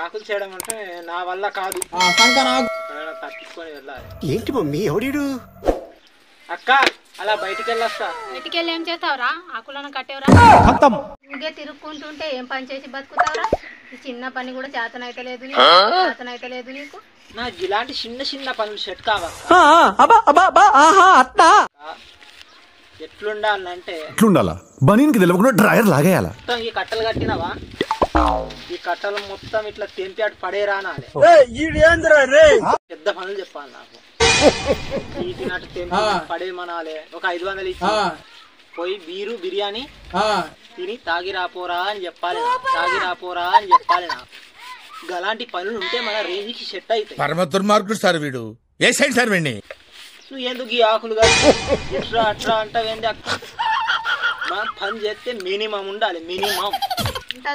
ఆకులు చేయడం అంటే నా వల్ల కాదు, తప్పించుకొని వెళ్ళాలి. ఏంటి మమ్మీ ఎవడీడు? అక్క అలా బయటికి వెళ్ళొస్తా. బయటికి వెళ్ళి ఏం చేస్తావురా? ఆకులను కట్టేవరా? ఇంకే తిరుక్కుంటుంటే ఏం పని చేసి బతుకుతావురా? ఈ చిన్న పని కూడా చేతనైతలేదు నీకు. నాకు ఇలాంటి చిన్న చిన్న పనులు సెట్ కావాలి. ఎట్లుండాలంటే ఎట్లుండాలా? బనీన్కి తెలియకుండా డ్రైయర్ లాగేయాలా? మొత్తం ఈ కట్టలు కట్టినవా, ఈ కట్టలు మొత్తం ఇట్లా తెంపి అటు పడేరా అనాలి. పెద్ద పనులు చెప్పాలి నాకు. తీసినట్టు తెంపి పడేమనాలి. ఒక 500 ఇచ్చి పోయి బీరు బిర్యానీ తిని తాగి రాపోరా అని చెప్పాలి నాకు. అలాంటి పనులు ఉంటే మన రేంజ్ కి సెట్ అవుతాయి. పరమ దుర్మార్గుడు సార్ వీడు. ఏ సైడ్ సార్ వీడిని? నువ్వు ఎందుకు ఈ ఆకులు కాదు అట్లా అంటావేంది అక్క? మనం పని చేస్తే మినిమం ఉండాలి, మినిమం.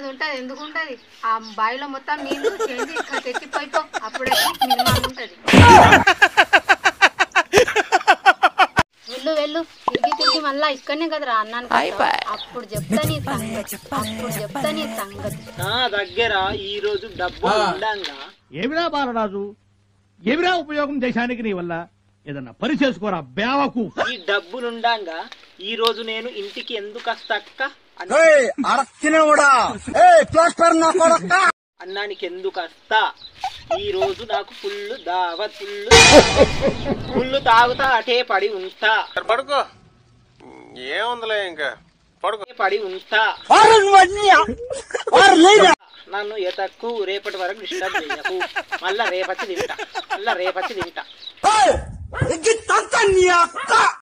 ఉంటది ఎందుకు ఉంటది? ఆ బావిలో మొత్తం నీళ్లు చేంజ్ తెచ్చిపోయిపో, అప్పుడే మినిమం ఉంటది. వెళ్ళు తిరిగి మళ్ళా ఇక్కడనే కదరా అన్నాను. అప్పుడు చెప్తా నీ సంగతి. నా దగ్గర ఈ రోజు డబ్బు ఉండంగా. ఏమిరా బాలరాజు, ఏమిరా ఉపయోగం దేశానికి నీ వల్ల? ఏదన్నా పని చేసుకోరా బేవకు. ఈ డబ్బులుండంగా ఈ రోజు నేను ఇంటికి ఎందుకు వస్తా అక్క? అన్నానికి ఎందుకు వస్తా? ఈ రోజు నాకు ఫుల్ దావత్, ఫుల్ తాగుతా, అటే పడి ఉంటా. పడుకో, ఏముందిలే ఇంకా పడుకో, పడి ఉంటా. నన్ను ఎతక్కు, రేపటి వరకు డిస్టర్బ్ చేయకు. మళ్ళా రేపచ్చి తింటా.